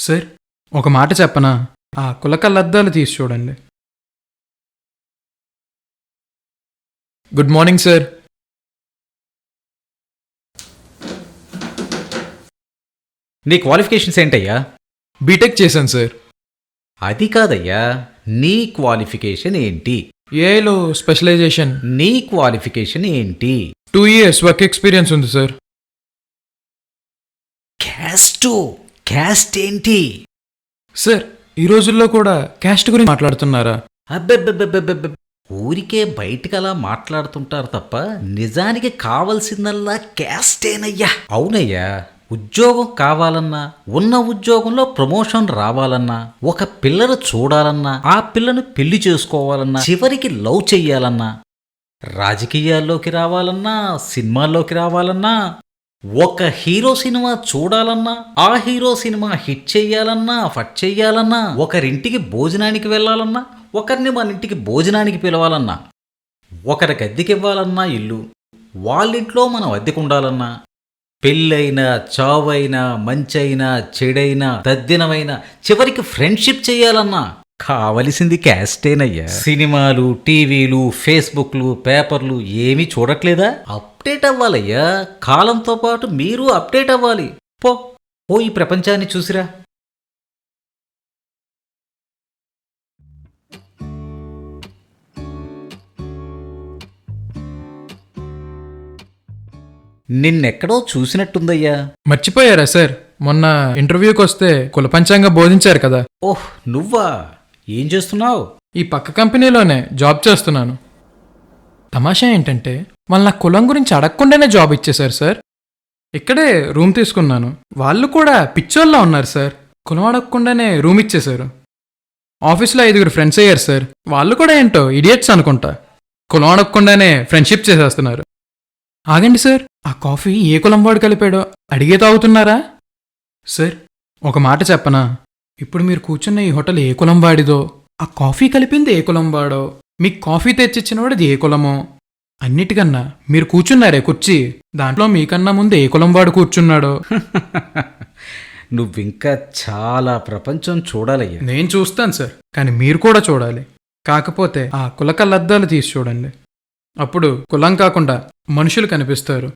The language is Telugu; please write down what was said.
సార్ ఒక మాట చెప్పనా? ఆ కులకళ్ళద్దాలు తీసి చూడండి. Good morning sir. నీ క్వాలిఫికేషన్స్ ఏంటయ్యా? బీటెక్ చేశాను సార్. అది కాదయ్యా, నీ క్వాలిఫికేషన్ ఏంటి? ఏఐలో స్పెషలైజేషన్. నీ క్వాలిఫికేషన్ ఏంటి? 2 years వర్క్ ఎక్స్పీరియన్స్ ఉంది సార్. క్యాస్ట్ ఏంటి? సార్ ఈ రోజుల్లో కూడా క్యాస్ట్ గురించి మాట్లాడుతున్నారా? అబ్బెబ్బెబ్బెబ్బెబ్బె, ఊరికే బయటికలా మాట్లాడుతుంటారు తప్ప నిజానికి కావలసిందల్లా క్యాస్టేనయ్యా. అవునయ్యా, ఉద్యోగం కావాలన్నా, ఉన్న ఉద్యోగంలో ప్రమోషన్ రావాలన్నా, ఒక పిల్లను చూడాలన్నా, ఆ పిల్లను పెళ్లి చేసుకోవాలన్నా, చివరికి లవ్ చెయ్యాలన్నా, రాజకీయాల్లోకి రావాలన్నా, సినిమాల్లోకి రావాలన్నా, ఒక హీరో సినిమా చూడాలన్నా, ఆ హీరో సినిమా హిట్ చెయ్యాలన్నా, ఫట్ చెయ్యాలన్నా, ఒకరింటికి భోజనానికి వెళ్ళాలన్నా, ఒకరిని మన ఇంటికి భోజనానికి పిలవాలన్నా, ఒకరికి అద్దెకివ్వాలన్నా ఇల్లు, వాళ్ళింట్లో మనం అద్దెకుండాలన్నా, పెళ్ళైనా, చావైనా, మంచైనా, చెడైనా, తద్దినమైనా, చివరికి ఫ్రెండ్షిప్ చెయ్యాలన్నా కావలసింది క్యాస్టేనయ్యా. సినిమాలు, టీవీలు, ఫేస్బుక్లు, పేపర్లు ఏమీ చూడట్లేదా? అప్డేట్ అవ్వాలయ్యా. కాలంతో పాటు మీరు అప్డేట్ అవ్వాలి. పో ఈ ప్రపంచాన్ని చూసిరా. నిన్నెక్కడో చూసినట్టుందయ్యా. మర్చిపోయారా సార్? మొన్న ఇంటర్వ్యూకి వస్తే కుల పంచాంగ బోధించారు కదా. ఓహ్, నువ్వా? ఏం చేస్తున్నావు? ఈ పక్క కంపెనీలోనే జాబ్ చేస్తున్నాను. తమాషా ఏంటంటే వాళ్ళు నా కులం గురించి అడగకుండానే జాబ్ ఇచ్చేశారు సార్. ఇక్కడే రూమ్ తీసుకున్నాను. వాళ్ళు కూడా పిచ్చోళ్ళ ఉన్నారు సార్. కులం అడగకుండానే రూమ్ ఇచ్చేశారు. ఆఫీస్లో 5 ఫ్రెండ్స్ అయ్యారు సార్. వాళ్ళు కూడా ఏంటో ఇడియట్స్ అనుకుంటా. కులం అడగకుండానే ఫ్రెండ్షిప్ చేసేస్తున్నారు. ఆగండి సార్, ఆ కాఫీ ఏ కులం వాడు కలిపాడో అడిగే తాగుతున్నారా? సార్ ఒక మాట చెప్పనా? ఇప్పుడు మీరు కూర్చున్న ఈ హోటల్ ఏ కులం వాడిదో, ఆ కాఫీ కలిపింది ఏ కులం వాడో, మీకు కాఫీ తెచ్చిచ్చినవాడు ఏ కులమో, అన్నిటికన్నా మీరు కూర్చున్నారే కుర్చీ, దాంట్లో మీకన్నా ముందు ఏ కులం వాడు కూర్చున్నాడో. నువ్వింకా చాలా ప్రపంచం చూడాలయ్యా. నేను చూస్తాను సార్, కానీ మీరు కూడా చూడాలి. కాకపోతే ఆ కులకళ్ళద్దాలు తీసి చూడండి. అప్పుడు కులం కాకుండా మనుషులు కనిపిస్తారు.